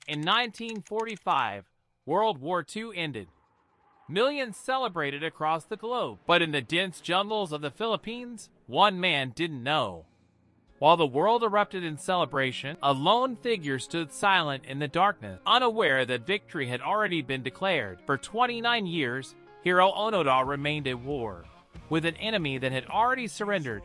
In 1945, World War II ended. Millions celebrated across the globe, but in the dense jungles of the Philippines, one man didn't know. While the world erupted in celebration, a lone figure stood silent in the darkness, unaware that victory had already been declared. For 29 years, Hiroo Onoda remained at war, with an enemy that had already surrendered,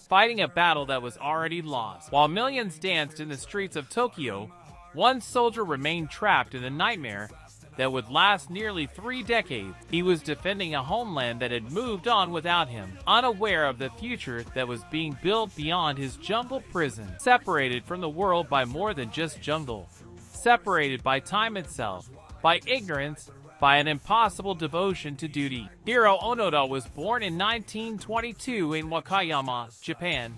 fighting a battle that was already lost. While millions danced in the streets of Tokyo, one soldier remained trapped in a nightmare that would last nearly 3 decades. He was defending a homeland that had moved on without him, unaware of the future that was being built beyond his jungle prison. Separated from the world by more than just jungle. Separated by time itself, by ignorance, by an impossible devotion to duty. Hiroo Onoda was born in 1922 in Wakayama, Japan.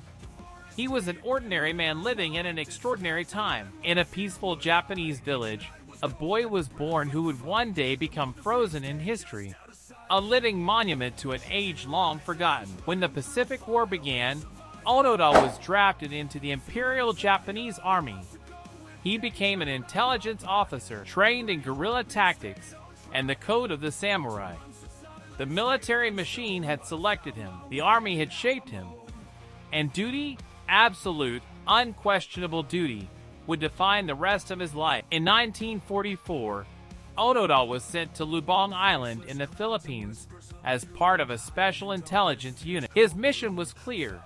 He was an ordinary man living in an extraordinary time. In a peaceful Japanese village, a boy was born who would one day become frozen in history, a living monument to an age long forgotten. When the Pacific War began, Onoda was drafted into the Imperial Japanese Army. He became an intelligence officer trained in guerrilla tactics and the code of the samurai. The military machine had selected him, the army had shaped him, and duty, absolute, unquestionable duty, would define the rest of his life. In 1944, Onoda was sent to Lubang Island in the Philippines as part of a special intelligence unit. His mission was clear: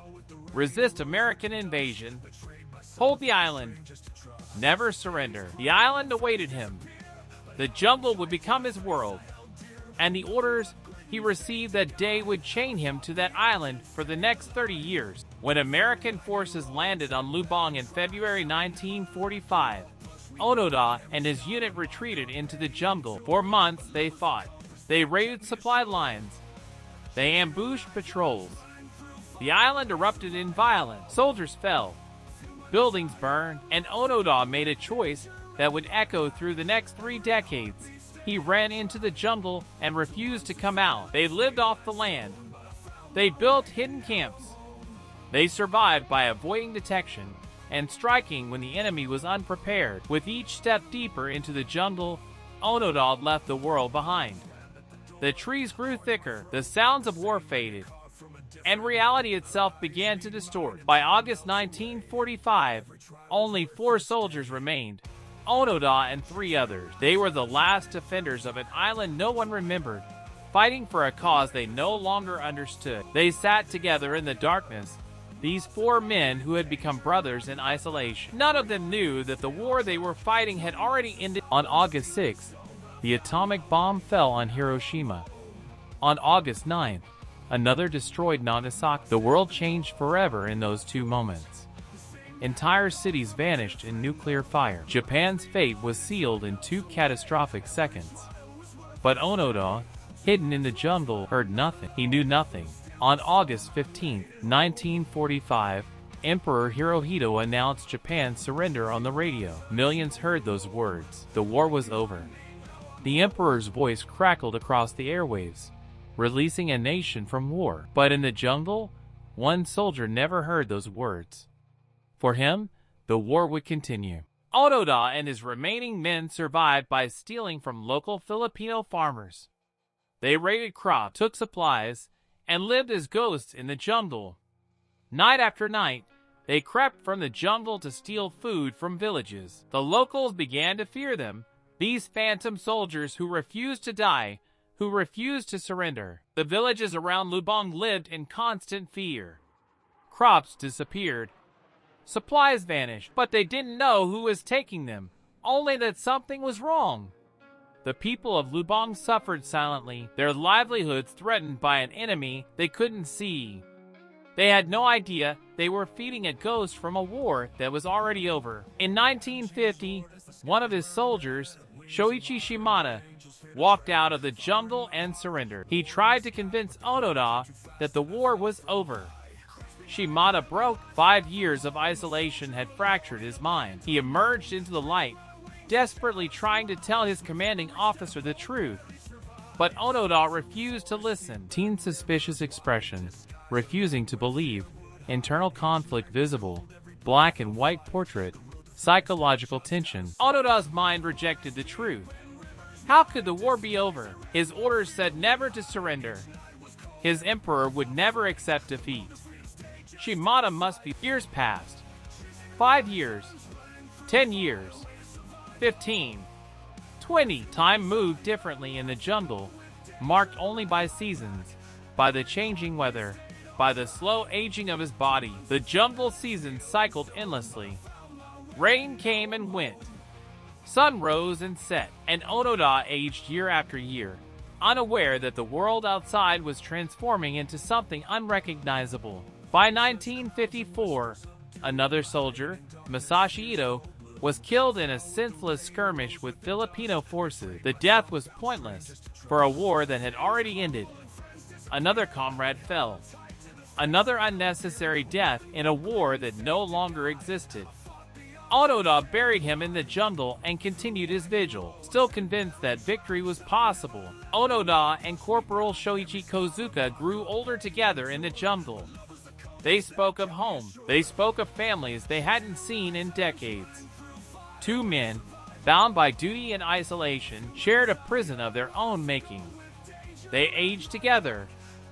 resist American invasion, hold the island, never surrender. The island awaited him. The jungle would become his world, and the orders he received that day would chain him to that island for the next 30 years. When American forces landed on Lubang in February 1945, Onoda and his unit retreated into the jungle. For months they fought. They raided supply lines. They ambushed patrols. The island erupted in violence. Soldiers fell. Buildings burned, and Onoda made a choice that would echo through the next 3 decades. He ran into the jungle and refused to come out. They lived off the land. They built hidden camps. They survived by avoiding detection and striking when the enemy was unprepared. With each step deeper into the jungle, Onoda left the world behind. The trees grew thicker, the sounds of war faded, and reality itself began to distort. By August 1945, only 4 soldiers remained: Onoda and 3 others. They were the last defenders of an island no one remembered, fighting for a cause they no longer understood. They sat together in the darkness, these 4 men who had become brothers in isolation. None of them knew that the war they were fighting had already ended. On August 6th, the atomic bomb fell on Hiroshima. On August 9th, another destroyed Nagasaki. The world changed forever in those 2 moments. Entire cities vanished in nuclear fire. Japan's fate was sealed in 2 catastrophic seconds. But Onoda, hidden in the jungle, heard nothing. He knew nothing. On August 15, 1945, Emperor Hirohito announced Japan's surrender on the radio. Millions heard those words. The war was over. The emperor's voice crackled across the airwaves, releasing a nation from war. But in the jungle, one soldier never heard those words. For him, the war would continue. Onoda and his remaining men survived by stealing from local Filipino farmers. They raided crops, took supplies, and lived as ghosts in the jungle. Night after night, they crept from the jungle to steal food from villages. The locals began to fear them, these phantom soldiers who refused to die, who refused to surrender. The villages around Lubang lived in constant fear. Crops disappeared. Supplies vanished, but they didn't know who was taking them, only that something was wrong. The people of Lubang suffered silently, their livelihoods threatened by an enemy they couldn't see. They had no idea they were feeding a ghost from a war that was already over. In 1950, one of his soldiers, Shoichi Shimada, walked out of the jungle and surrendered. He tried to convince Onoda that the war was over. Shimada broke. 5 years of isolation had fractured his mind. He emerged into the light, desperately trying to tell his commanding officer the truth. But Onoda refused to listen. Teen suspicious expression, refusing to believe, internal conflict visible, black and white portrait, psychological tension. Onoda's mind rejected the truth. How could the war be over? His orders said never to surrender. His emperor would never accept defeat. Shimada must be. Years passed. 5 years. 10 years. 15. 20. Time moved differently in the jungle, marked only by seasons, by the changing weather, by the slow aging of his body. The jungle seasons cycled endlessly. Rain came and went. Sun rose and set, and Onoda aged year after year, unaware that the world outside was transforming into something unrecognizable. By 1954, another soldier, Masashi Ito, was killed in a senseless skirmish with Filipino forces. The death was pointless, for a war that had already ended. Another comrade fell. Another unnecessary death in a war that no longer existed. Onoda buried him in the jungle and continued his vigil, still convinced that victory was possible. Onoda and Corporal Shoichi Kozuka grew older together in the jungle. They spoke of home. They spoke of families they hadn't seen in decades. Two men, bound by duty and isolation, shared a prison of their own making. They aged together,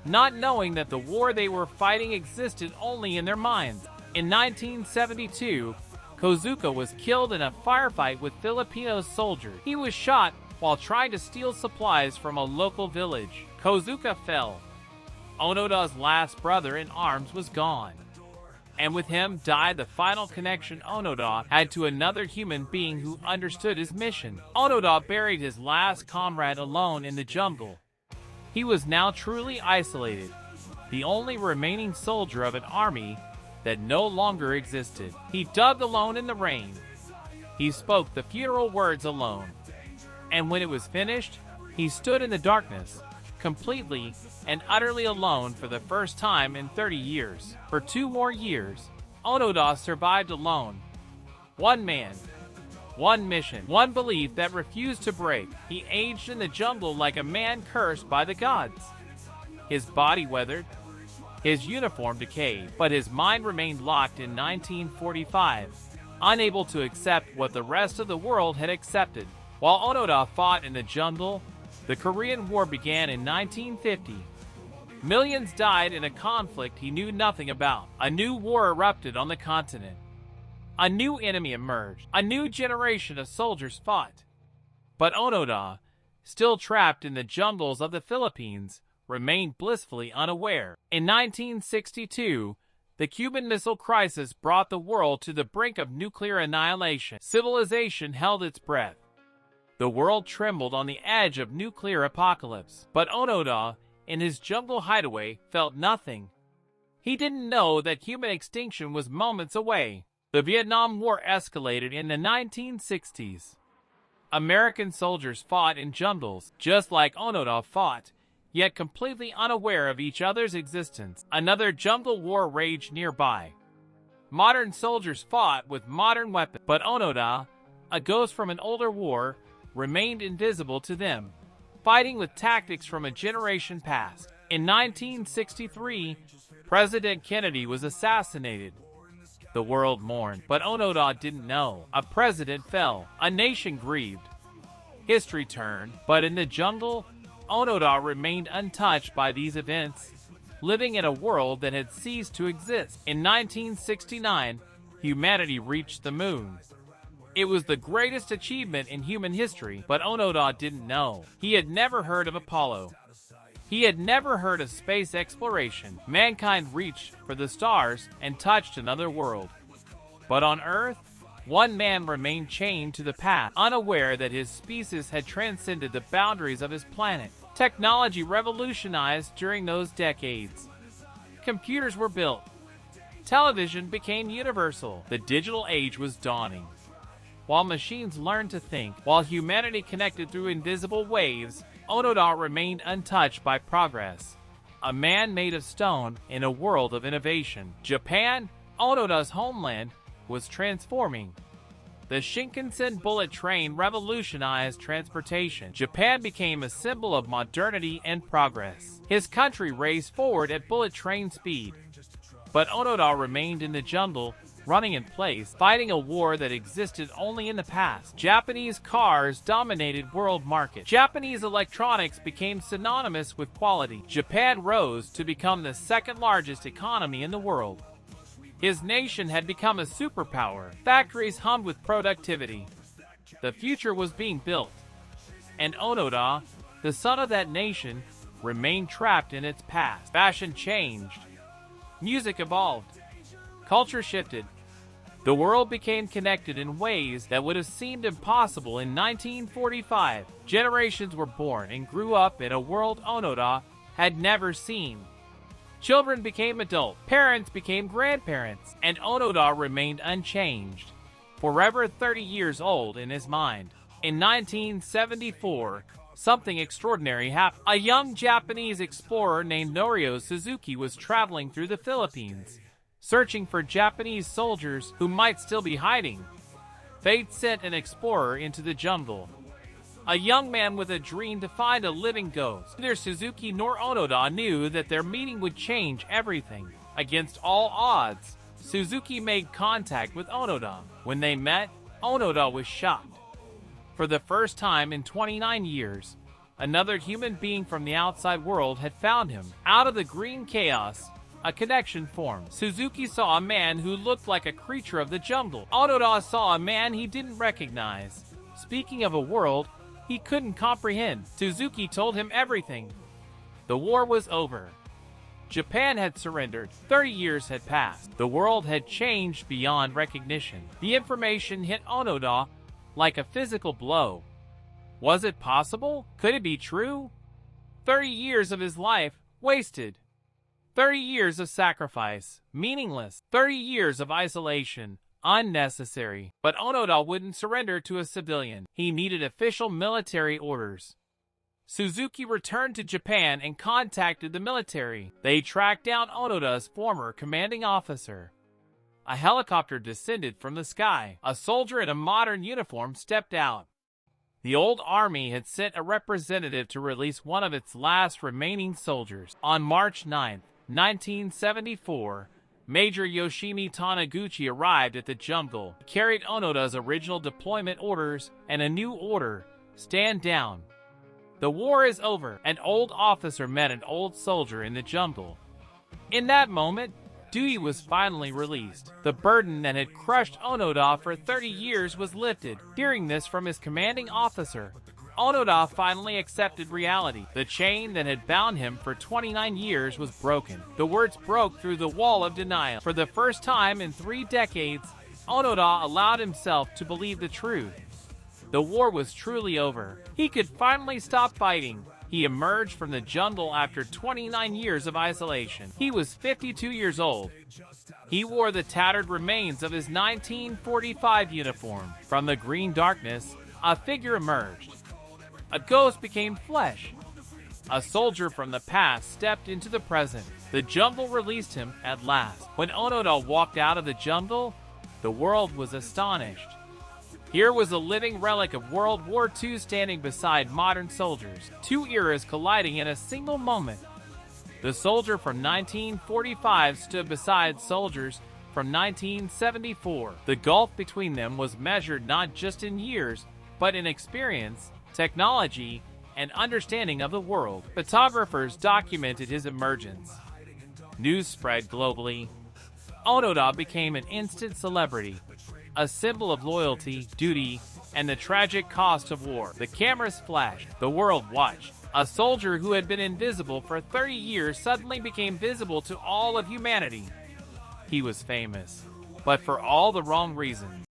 not knowing that the war they were fighting existed only in their minds. In 1972, Kozuka was killed in a firefight with Filipino soldiers. He was shot while trying to steal supplies from a local village. Kozuka fell. Onoda's last brother in arms was gone. And with him died the final connection Onoda had to another human being who understood his mission. Onoda buried his last comrade alone in the jungle. He was now truly isolated, the only remaining soldier of an army that no longer existed. He dug alone in the rain. He spoke the funeral words alone. And when it was finished, he stood in the darkness, completely and utterly alone for the first time in 30 years. For 2 more years, Onoda survived alone. One man, one mission, one belief that refused to break. He aged in the jungle like a man cursed by the gods. His body weathered, his uniform decayed, but his mind remained locked in 1945, unable to accept what the rest of the world had accepted. While Onoda fought in the jungle, the Korean War began in 1950. Millions died in a conflict he knew nothing about. A new war erupted on the continent. A new enemy emerged. A new generation of soldiers fought. But Onoda, still trapped in the jungles of the Philippines, remained blissfully unaware. In 1962, the Cuban Missile Crisis brought the world to the brink of nuclear annihilation. Civilization held its breath. The world trembled on the edge of nuclear apocalypse. But Onoda, in his jungle hideaway, felt nothing. He didn't know that human extinction was moments away. The Vietnam War escalated in the 1960s. American soldiers fought in jungles, just like Onoda fought, yet completely unaware of each other's existence. Another jungle war raged nearby. Modern soldiers fought with modern weapons, but Onoda, a ghost from an older war, remained invisible to them, fighting with tactics from a generation past. In 1963, President Kennedy was assassinated. The world mourned, but Onoda didn't know. A president fell. A nation grieved. History turned, but in the jungle, Onoda remained untouched by these events, living in a world that had ceased to exist. In 1969, humanity reached the moon. It was the greatest achievement in human history, but Onoda didn't know. He had never heard of Apollo. He had never heard of space exploration. Mankind reached for the stars and touched another world. But on Earth, one man remained chained to the past, unaware that his species had transcended the boundaries of his planet. Technology revolutionized during those decades. Computers were built. Television became universal. The digital age was dawning. While machines learned to think, while humanity connected through invisible waves, Onoda remained untouched by progress. A man made of stone in a world of innovation. Japan, Onoda's homeland, was transforming. The Shinkansen bullet train revolutionized transportation. Japan became a symbol of modernity and progress. His country raced forward at bullet train speed. But Onoda remained in the jungle, running in place, fighting a war that existed only in the past. Japanese cars dominated world markets. Japanese electronics became synonymous with quality. Japan rose to become the second largest economy in the world. His nation had become a superpower. Factories hummed with productivity. The future was being built. And Onoda, the son of that nation, remained trapped in its past. Fashion changed. Music evolved. Culture shifted. The world became connected in ways that would have seemed impossible in 1945. Generations were born and grew up in a world Onoda had never seen. Children became adults, parents became grandparents, and Onoda remained unchanged, forever 30 years old in his mind. In 1974, something extraordinary happened. A young Japanese explorer named Norio Suzuki was traveling through the Philippines, searching for Japanese soldiers who might still be hiding. Fate sent an explorer into the jungle. A young man with a dream to find a living ghost. Neither Suzuki nor Onoda knew that their meeting would change everything. Against all odds, Suzuki made contact with Onoda. When they met, Onoda was shocked. For the first time in 29 years, another human being from the outside world had found him. Out of the green chaos, a connection formed. Suzuki saw a man who looked like a creature of the jungle. Onoda saw a man he didn't recognize. Speaking of a world he couldn't comprehend, Suzuki told him everything. The war was over. Japan had surrendered. 30 years had passed. The world had changed beyond recognition. The information hit Onoda like a physical blow. Was it possible? Could it be true? 30 years of his life wasted. 30 years of sacrifice, meaningless. 30 years of isolation, unnecessary. But Onoda wouldn't surrender to a civilian. He needed official military orders. Suzuki returned to Japan and contacted the military. They tracked down Onoda's former commanding officer. A helicopter descended from the sky. A soldier in a modern uniform stepped out. The old army had sent a representative to release one of its last remaining soldiers. On March 9, 1974, Major Yoshimi Taniguchi arrived at the jungle. He carried Onoda's original deployment orders and a new order: stand down. The war is over. An old officer met an old soldier in the jungle. In that moment, duty was finally released. The burden that had crushed Onoda for 30 years was lifted. Hearing this from his commanding officer, Onoda finally accepted reality. The chain that had bound him for 29 years was broken. The words broke through the wall of denial. For the first time in 3 decades, Onoda allowed himself to believe the truth. The war was truly over. He could finally stop fighting. He emerged from the jungle after 29 years of isolation. He was 52 years old. He wore the tattered remains of his 1945 uniform. From the green darkness, a figure emerged. A ghost became flesh. A soldier from the past stepped into the present. The jungle released him at last. When Onoda walked out of the jungle, the world was astonished. Here was a living relic of World War II standing beside modern soldiers. 2 eras colliding in a single moment. The soldier from 1945 stood beside soldiers from 1974. The gulf between them was measured not just in years, but in experience, technology, and understanding of the world. Photographers documented his emergence. News spread globally. Onoda became an instant celebrity, a symbol of loyalty, duty, and the tragic cost of war. The cameras flashed. The world watched. A soldier who had been invisible for 30 years suddenly became visible to all of humanity. He was famous, but for all the wrong reasons.